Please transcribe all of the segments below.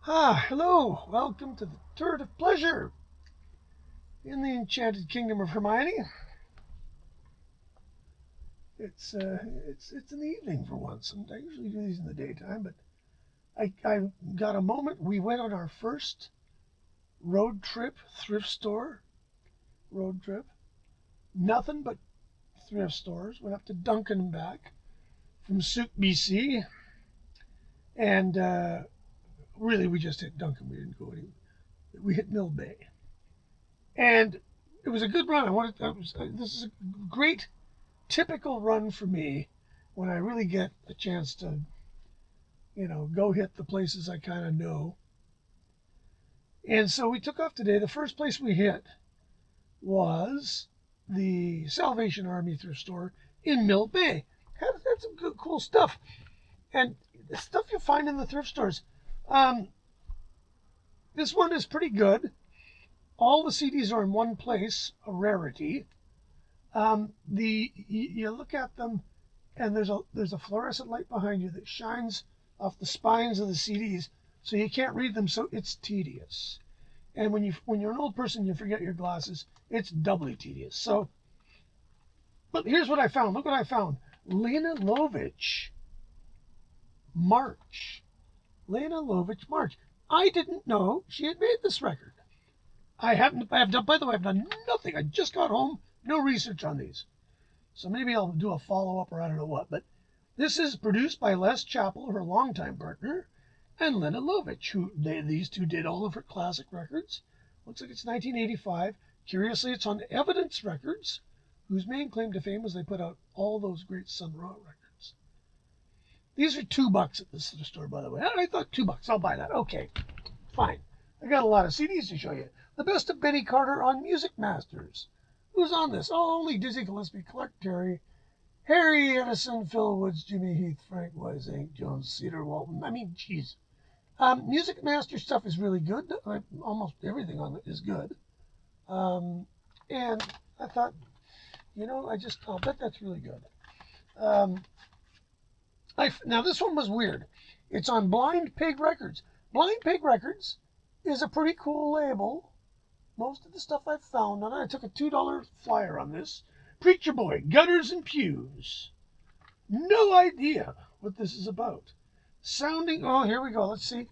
Hello. Welcome to the Turret of Pleasure in the Enchanted Kingdom of Hermione. It's in the evening for once. I usually do these in the daytime, but I got a moment. We went on our first road trip, thrift store road trip. Nothing but thrift stores. Went up to Duncan and back from Sooke, BC, and really we just hit Duncan. We didn't go anywhere. We hit Mill Bay. And it was a good run. This is a great, typical run for me when I really get a chance to, go hit the places I kind of know. And so we took off today. The first place we hit was the Salvation Army thrift store in Mill Bay. Had some good, cool stuff. And the stuff you find in the thrift stores. This one is pretty good. All the CDs are in one place, a rarity. You look at them, and there's a fluorescent light behind you that shines off the spines of the CDs, so you can't read them. So it's tedious. And when you're an old person, you forget your glasses. It's doubly tedious. So, but here's what I found. Look what I found. Lena Lovitch, March. Lena Lovitch, March. I didn't know she had made this record. By the way, I've done nothing. I just got home, no research on these. So maybe I'll do a follow-up or I don't know what. But this is produced by Les Chappell, her longtime partner, and Lena Lovitch, these two did all of her classic records. Looks like it's 1985. Curiously, it's on Evidence Records, whose main claim to fame was they put out all those great Sun Ra records. These are $2 at this store, by the way. I thought $2. I'll buy that. Okay, fine. I got a lot of CDs to show you. The best of Benny Carter on Music Masters. Who's on this? Oh, only Dizzy Gillespie, Clark Terry, Harry Edison, Phil Woods, Jimmy Heath, Frank Wise, Hank Jones, Cedar Walton. I mean, geez. Music Master stuff is really good. Almost everything on it is good. And I thought, I'll bet that's really good. Now, this one was weird. It's on Blind Pig Records. Blind Pig Records is a pretty cool label. Most of the stuff I've found, and I took a $2 flyer on this. Preacher Boy, Gutters and Pews. No idea what this is about. Here we go, let's see.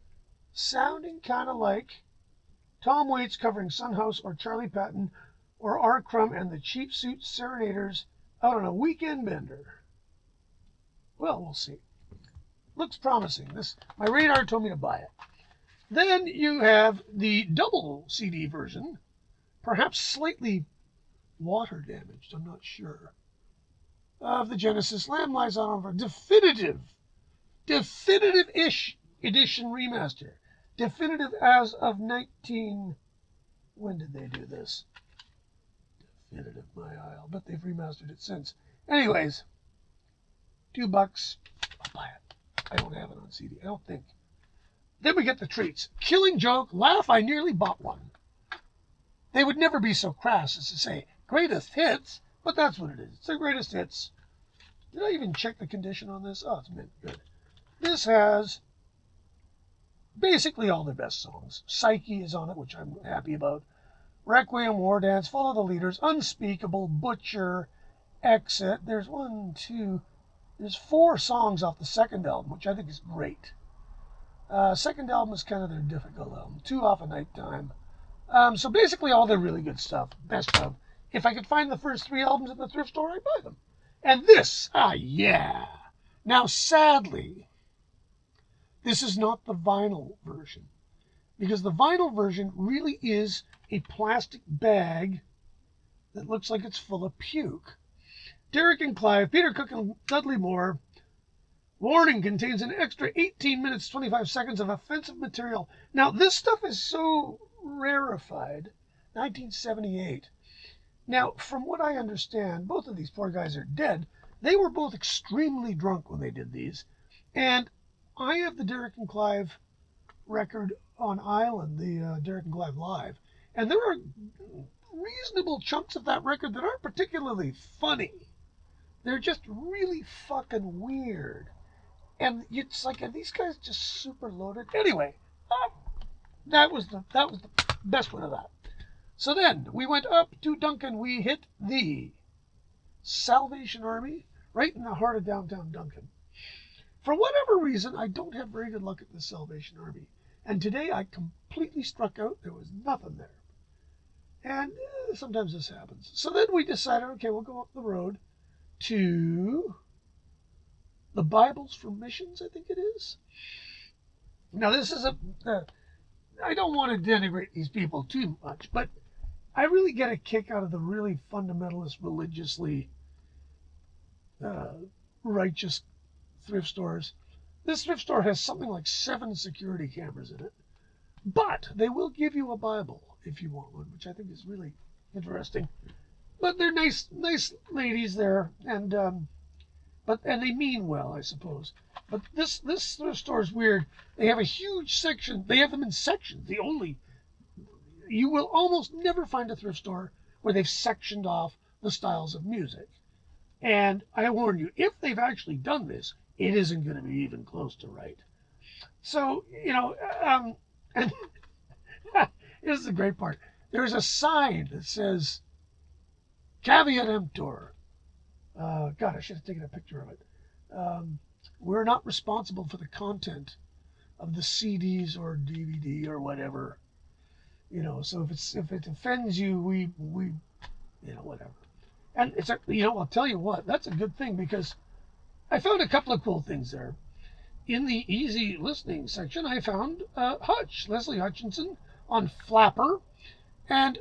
Sounding kind of like Tom Waits covering Son House or Charlie Patton or R. Crumb and the Cheap Suit Serenaders out on a weekend bender. Well, we'll see. Looks promising. My radar told me to buy it. Then you have the double CD version, perhaps slightly water damaged, I'm not sure, of the Genesis Lamb Lies On for definitive-ish edition remaster. Definitive as of when did they do this? Definitive, my eye. I'll bet they've remastered it since. Anyways, $2. I'll buy it. I don't have it on CD, I don't think. Then we get the treats. Killing Joke, Laugh, I Nearly Bought One. They would never be so crass as to say greatest hits, but that's what it is. It's the greatest hits. Did I even check the condition on this? Oh, it's mint good. This has basically all their best songs. Psyche is on it, which I'm happy about. Requiem, War Dance, Follow the Leaders, Unspeakable, Butcher, Exit. There's 4 songs off the second album, which I think is great. Second album is kind of their difficult album. 2 off of Nighttime. So basically all their really good stuff. Best of. If I could find the first 3 albums at the thrift store, I'd buy them. And this, yeah. Now, sadly, this is not the vinyl version. Because the vinyl version really is a plastic bag that looks like it's full of puke. Derek and Clive, Peter Cook and Dudley Moore. Warning, contains an extra 18 minutes, 25 seconds of offensive material. Now, this stuff is so rarefied. 1978. Now, from what I understand, both of these poor guys are dead. They were both extremely drunk when they did these. And I have the Derek and Clive record on Island, the Derek and Clive Live. And there are reasonable chunks of that record that aren't particularly funny. They're just really fucking weird. And it's like, are these guys just super loaded? Anyway, that was the best one of that. So then we went up to Duncan. We hit the Salvation Army right in the heart of downtown Duncan. For whatever reason, I don't have very good luck at the Salvation Army. And today I completely struck out. There was nothing there. And sometimes this happens. So then we decided, okay, we'll go up the road to the Bibles for Missions, I think it is. Now, this is I don't want to denigrate these people too much, but I really get a kick out of the really fundamentalist, religiously righteous thrift stores. This thrift store has something like 7 security cameras in it, but they will give you a Bible if you want one, which I think is really interesting. But they're nice ladies there, and they mean well, I suppose. But this thrift store is weird. They have a huge section. They have them in sections. You will almost never find a thrift store where they've sectioned off the styles of music. And I warn you, if they've actually done this, it isn't going to be even close to right. So, and this is the great part. There's a sign that says, Caveat emptor. God, I should have taken a picture of it. We're not responsible for the content of the CDs or DVD or whatever. So if it offends you, we whatever. And I'll tell you what, that's a good thing, because I found a couple of cool things there. In the easy listening section, I found Leslie Hutchinson on Flapper, and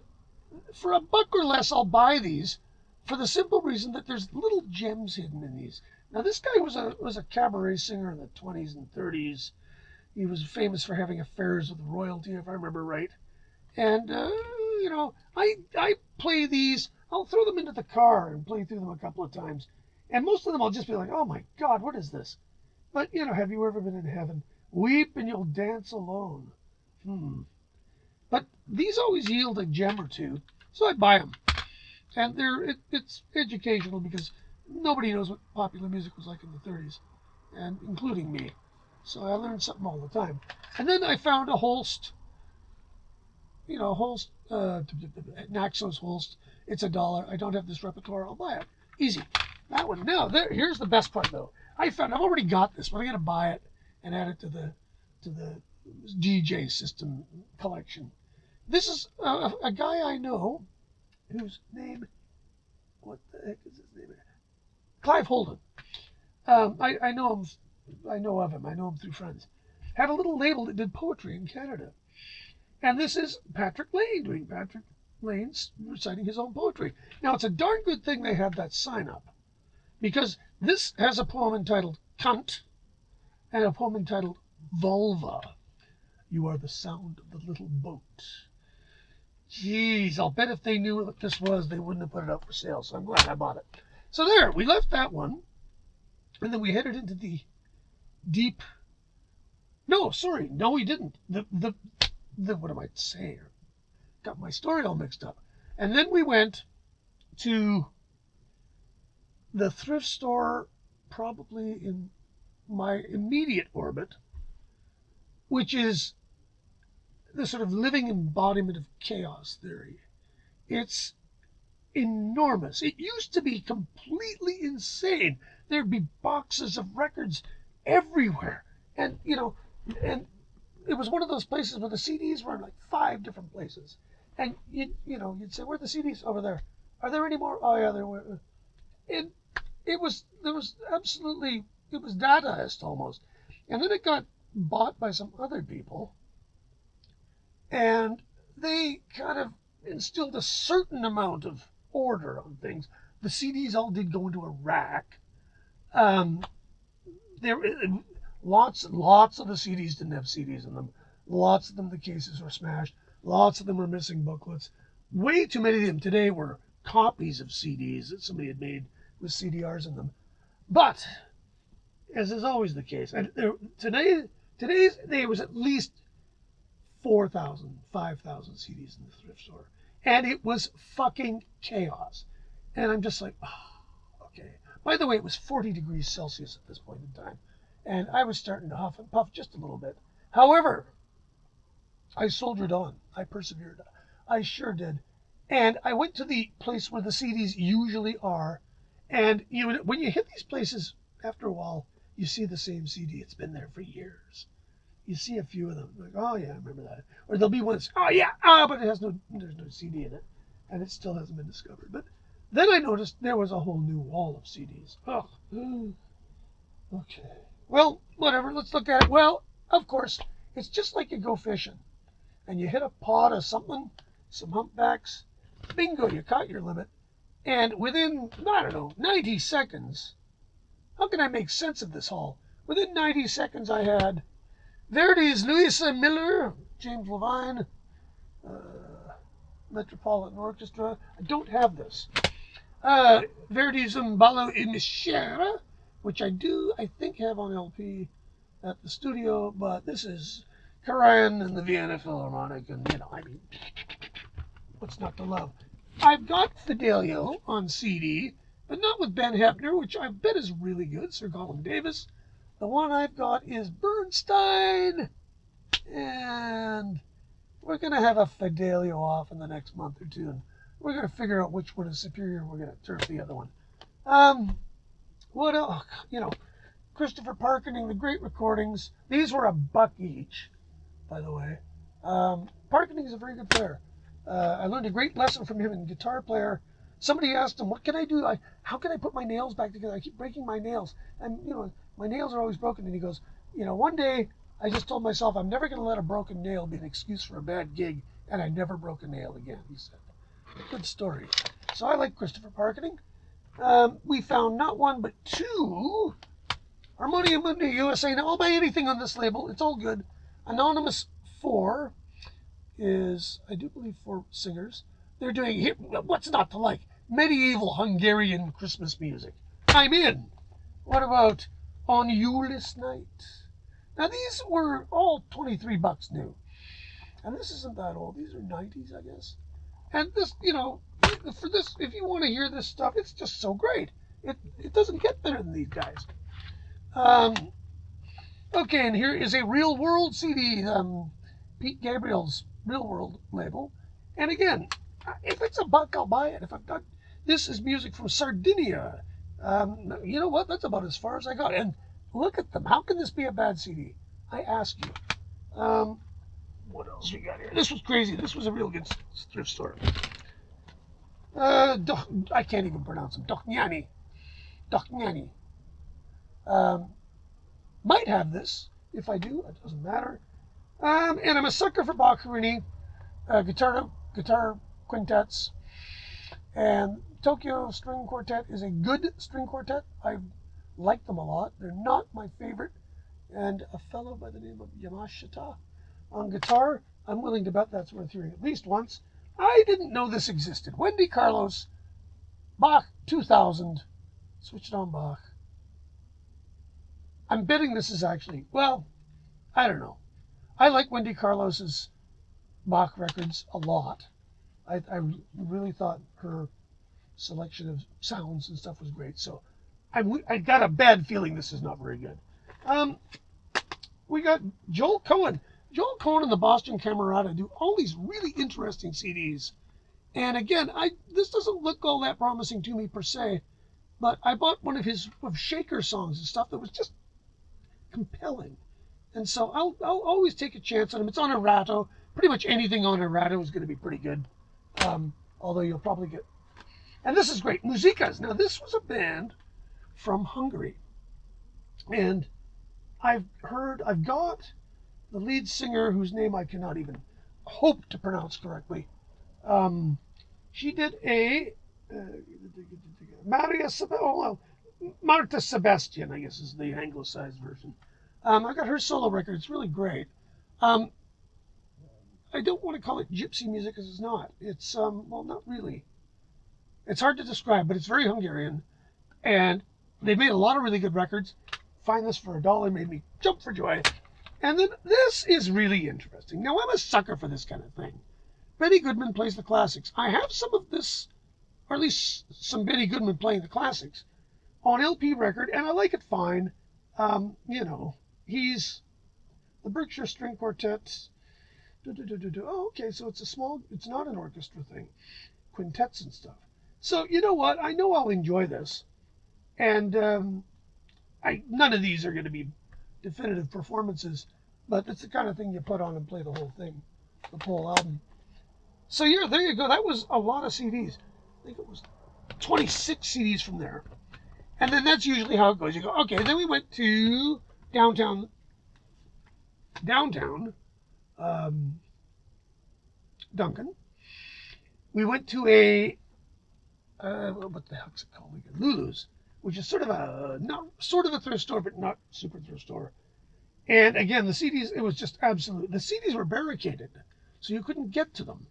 for $1 or less, I'll buy these for the simple reason that there's little gems hidden in these. Now, this guy was a cabaret singer in the 20s and 30s. He was famous for having affairs with royalty, if I remember right. And I play these. I'll throw them into the car and play through them a couple of times. And most of them I'll just be like, oh my God, what is this? But, have you ever been in heaven? Weep and you'll dance alone. But these always yield a gem or two, so I buy them. And it's educational, because nobody knows what popular music was like in the 30s, and including me. So I learned something all the time. And then I found a Holst, Naxos Holst. It's $1. I don't have this repertoire. I'll buy it. Easy. That one. Now, here's the best part, though. I've already got this, but I'm going to buy it and add it to the DJ system collection. This is a guy I know whose name, what the heck is his name? Clive Holden. I know him. I know of him. I know him through friends. Had a little label that did poetry in Canada. And this is Patrick Lane doing Patrick Lane's reciting his own poetry. Now, it's a darn good thing they had that sign up, because this has a poem entitled Cunt and a poem entitled Vulva. You are the sound of the little boat. Jeez, I'll bet if they knew what this was, they wouldn't have put it up for sale. So I'm glad I bought it. So there, we left that one. And then we headed into the deep. No, sorry. No, we didn't. The what am I saying? Got my story all mixed up. And then we went to the thrift store, probably in my immediate orbit, which is the sort of living embodiment of chaos theory. It's enormous. It used to be completely insane. There'd be boxes of records everywhere. And, and it was one of those places where the CDs were in like 5 different places. And, you'd say, where are the CDs? Over there. Are there any more? Oh, yeah, there were. And it was Dadaist almost. And then it got bought by some other people. And they kind of instilled a certain amount of order on things. The CDs all did go into a rack. There, lots of the CDs didn't have CDs in them. Lots of them, the cases were smashed. Lots of them were missing booklets. Way too many of them today were copies of CDs that somebody had made with CDRs in them. But, as is always the case, and today's day was at least 4,000, 5,000 CDs in the thrift store. And it was fucking chaos. And I'm just like, oh, okay. By the way, it was 40 degrees Celsius at this point in time. And I was starting to huff and puff just a little bit. However, I soldiered on. I persevered. I sure did. And I went to the place where the CDs usually are. And when you hit these places, after a while, you see the same CD. It's been there for years. You see a few of them, like, oh yeah, I remember that. Or there'll be ones, oh yeah, but there's no CD in it, and it still hasn't been discovered. But then I noticed there was a whole new wall of CDs. Oh, okay. Well, whatever. Let's look at it. Well, of course, it's just like you go fishing, and you hit a pot of something, some humpbacks. Bingo, you caught your limit. And within, I don't know, 90 seconds, how can I make sense of this haul? Within 90 seconds, I had Verdi's Louisa Miller, James Levine, Metropolitan Orchestra. I don't have this. Verdi's Un Ballo e Miscera, which I think have on LP at the studio, but this is Karajan and the Vienna Philharmonic, and what's not to love? I've got Fidelio on CD, but not with Ben Heppner, which I bet is really good, Sir Colin Davis. The one I've got is Bernstein, and we're going to have a Fidelio off in the next month or two, and we're going to figure out which one is superior, and we're going to turf the other one. What else? Christopher Parkening, the great recordings. These were $1 each, by the way. Parkening is a very good player. I learned a great lesson from him in guitar player. Somebody asked him, what can I do? How can I put my nails back together? I keep breaking my nails. And, my nails are always broken. And he goes, one day I just told myself I'm never going to let a broken nail be an excuse for a bad gig. And I never broke a nail again, he said. Good story. So I like Christopher Parkening. We found not one, but two Harmonia Mundi USA. Now, I'll buy anything on this label. It's all good. Anonymous 4 is, I do believe, 4 singers. They're doing, what's not to like? Medieval Hungarian Christmas music. I'm in. What about On Yulis Night? Now, these were all $23 new. And this isn't that old. These are 90s, I guess. And this, for this, if you want to hear this stuff, it's just so great. It doesn't get better than these guys. Okay, and here is a Real World CD, Pete Gabriel's Real World label. And again, if it's $1, I'll buy it. If I've got, this is music from Sardinia. You know what? That's about as far as I got. And look at them. How can this be a bad CD? I ask you. What else we got here? This was crazy. This was a real good thrift store. I can't even pronounce them. Docniani. Might have this. If I do, it doesn't matter. And I'm a sucker for Boccherini, guitar quintets. And Tokyo String Quartet is a good string quartet. I like them a lot. They're not my favorite. And a fellow by the name of Yamashita on guitar, I'm willing to bet that's worth hearing at least once. I didn't know this existed. Wendy Carlos, Bach 2000, switched on Bach. I'm betting this is actually, well, I don't know. I like Wendy Carlos's Bach records a lot. I really thought her selection of sounds and stuff was great. So I got a bad feeling this is not very good. We got Joel Cohen. Joel Cohen and the Boston Camerata do all these really interesting CDs. And again, this doesn't look all that promising to me per se, but I bought one of his Shaker songs and stuff that was just compelling. And so I'll always take a chance on him. It's on Erato. Pretty much anything on Erato is going to be pretty good. Although you'll probably get... And this is great. Muzikas. Now, this was a band from Hungary. And I've got the lead singer, whose name I cannot even hope to pronounce correctly. She did a Marta Sebastian, I guess is the anglicized version. I got her solo record. It's really great. I don't want to call it gypsy music because it's not. It's, well, not really. It's hard to describe, but it's very Hungarian. And they've made a lot of really good records. Find this for $1 made me jump for joy. And then this is really interesting. Now, I'm a sucker for this kind of thing. Benny Goodman plays the classics. I have some of this, or at least some Benny Goodman playing the classics, on LP record, and I like it fine. He's the Berkshire String Quartet, Oh, okay, so it's not an orchestra thing. Quintets and stuff. So you know what? I know I'll enjoy this. And none of these are going to be definitive performances, but it's the kind of thing you put on and play the whole thing, the whole album. So yeah, there you go. That was a lot of CDs. I think it was 26 CDs from there. And then that's usually how it goes. You go, okay, then we went to downtown, Duncan. We went to what the heck's it called again? Lulu's, which is sort of a thrift store, but not super thrift store. And again, the CDs, it was just absolute. The CDs were barricaded, so you couldn't get to them.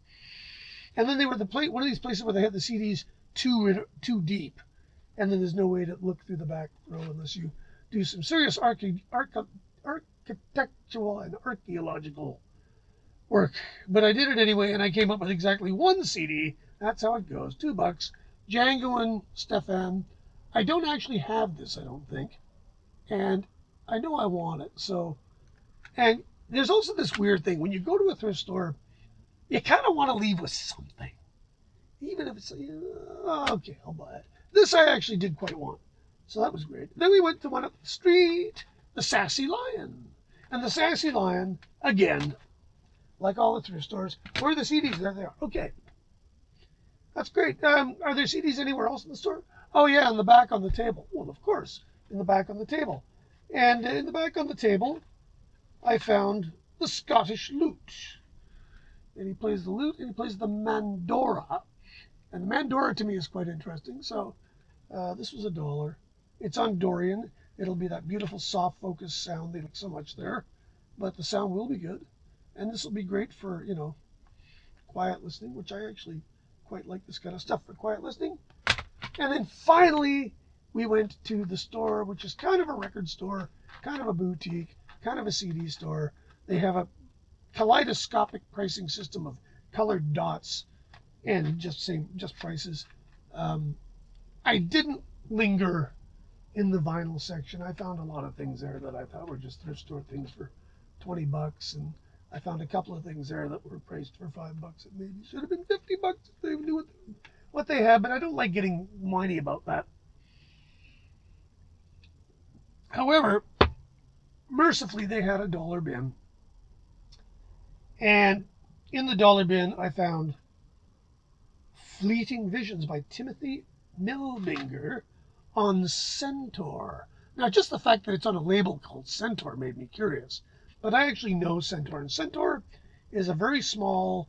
And then they were one of these places where they had the CDs too deep, and then there's no way to look through the back row unless you do some serious architectural and archaeological work. But I did it anyway, and I came up with exactly one CD. That's how it goes. $2. Django and Stefan. I don't actually have this, I don't think. And I know I want it. So, and there's also this weird thing. When you go to a thrift store, you kind of want to leave with something. Even if it's, okay, I'll buy it. This I actually did quite want. So that was great. Then we went to one up the street, the Sassy Lion. And the Sassy Lion, again, like all the thrift stores, where are the CDs? There they are. Okay. That's great. Are there CDs anywhere else in the store? Oh, yeah, in the back on the table. Well, of course, in the back on the table. And in the back on the table, I found the Scottish lute. And he plays the lute, and he plays the mandora. And the mandora, to me, is quite interesting. So this was $1. It's on Dorian. It'll be that beautiful soft focus sound they like so much there. But the sound will be good. And this will be great for, quiet listening, which I actually quite like this kind of stuff for quiet listening. And then finally, we went to the store, which is kind of a record store, kind of a boutique, kind of a CD store. They have a kaleidoscopic pricing system of colored dots and just prices. I didn't linger in the vinyl section. I found a lot of things there that I thought were just thrift store things for $20, and I found a couple of things there that were priced for $5. It maybe should have been $50 if they knew what they had, but I don't like getting whiny about that. However, mercifully, they had a dollar bin. And in the dollar bin, I found Fleeting Visions by Timothy Milbinger on Centaur. Now, just the fact that it's on a label called Centaur made me curious. But I actually know Centaur. And Centaur is a very small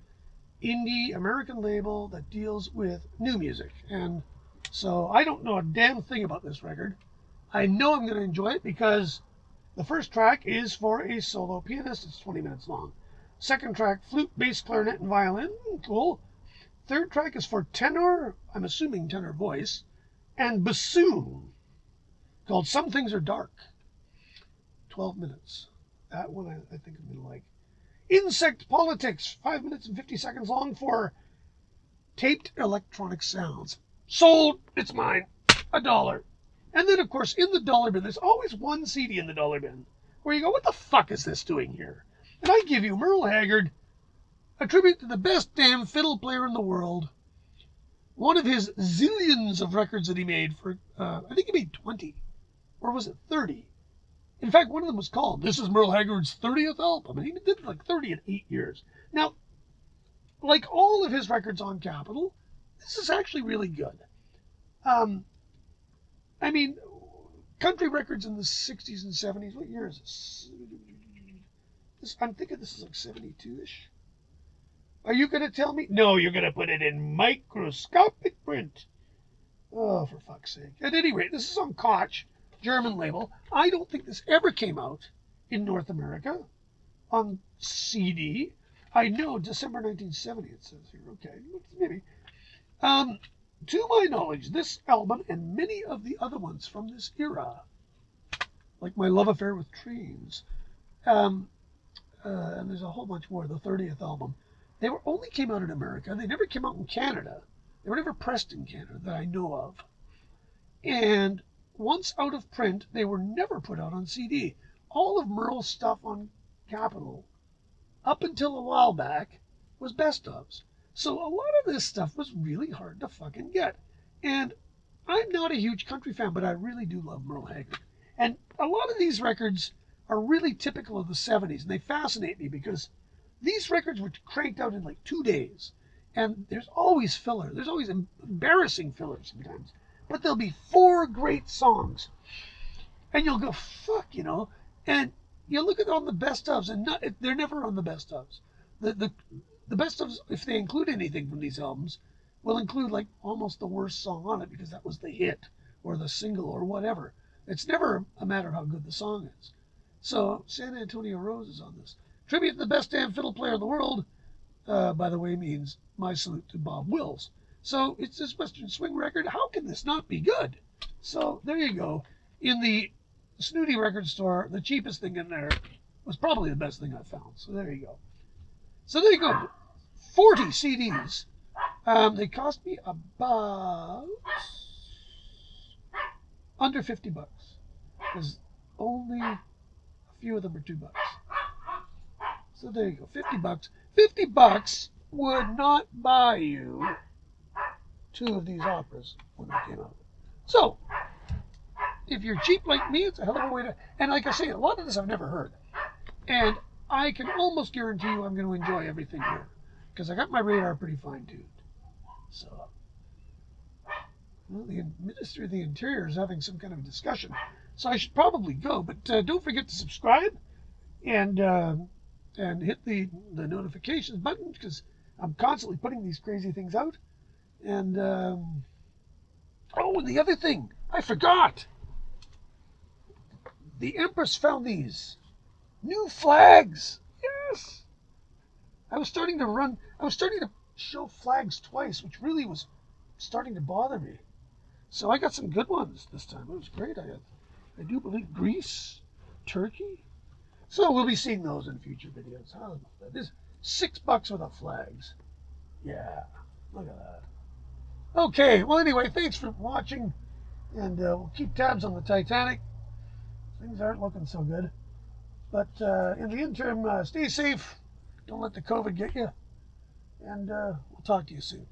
indie American label that deals with new music. And so I don't know a damn thing about this record. I know I'm going to enjoy it because the first track is for a solo pianist. It's 20 minutes long. Second track, flute, bass, clarinet, and violin. Cool. Third track is for tenor, I'm assuming tenor voice, and bassoon, called Some Things Are Dark. 12 minutes. That one I think I'm going to like. Insect Politics, 5 minutes and 50 seconds long for taped electronic sounds. Sold. It's mine. $1. And then, of course, in the dollar bin, there's always one CD in the dollar bin where you go, what the fuck is this doing here? And I give you Merle Haggard, a tribute to the best damn fiddle player in the world. One of his zillions of records that he made for, I think he made 20. Or was it 30? In fact, one of them was called, this is Merle Haggard's 30th album. And he did like 30 in 8 years. Now, like all of his records on Capitol, this is actually really good. I mean, country records in the 60s and 70s, what year is this? I'm thinking this is like 72-ish. Are you going to tell me? No, you're going to put it in microscopic print. Oh, for fuck's sake. At any rate, this is on Koch, German label. I don't think this ever came out in North America on CD. I know, December 1970 it says here. Okay, maybe. To my knowledge, this album and many of the other ones from this era, like My Love Affair with Trains, and there's a whole bunch more, the 30th album, they only came out in America. They never came out in Canada. They were never pressed in Canada that I know of. And once out of print, they were never put out on CD. All of Merle's stuff on Capitol up until a while back, was best ofs. So a lot of this stuff was really hard to fucking get. And I'm not a huge country fan, but I really do love Merle Haggard. And a lot of these records are really typical of the 70s, and they fascinate me because these records were cranked out in like 2 days. And there's always filler. There's always embarrassing filler sometimes. But there'll be 4 great songs. And you'll go, fuck, you know. And you look at on the best ofs, and they're never on the best ofs. The best ofs, if they include anything from these albums, will include like almost the worst song on it because that was the hit or the single or whatever. It's never a matter of how good the song is. So San Antonio Rose is on this. Tribute to the best damn fiddle player in the world, by the way, means my salute to Bob Wills. So it's this Western swing record. How can this not be good? So there you go. In the snooty record store, the cheapest thing in there was probably the best thing I found. So there you go. So there you go. 40 CDs. They cost me about under $50 because only a few of them are $2. So there you go, $50. $50 would not buy you 2 of these operas when they came out. So if you're cheap like me, it's a hell of a way to. And like I say, a lot of this I've never heard, and I can almost guarantee you I'm going to enjoy everything here because I got my radar pretty fine-tuned. So, well, the Ministry of the Interior is having some kind of discussion, so I should probably go. But don't forget to subscribe and hit the notifications button because I'm constantly putting these crazy things out. And oh, and the other thing I forgot: the Empress found these new flags. Yes, I was starting to show flags twice, which really was starting to bother me. So I got some good ones this time. It was great. I do believe Greece, Turkey. So we'll be seeing those in future videos. How about that? This $6 worth of flags. Yeah, look at that. Okay, well anyway, thanks for watching, and we'll keep tabs on the Titanic. Things aren't looking so good. But in the interim, stay safe. Don't let the COVID get you. And we'll talk to you soon.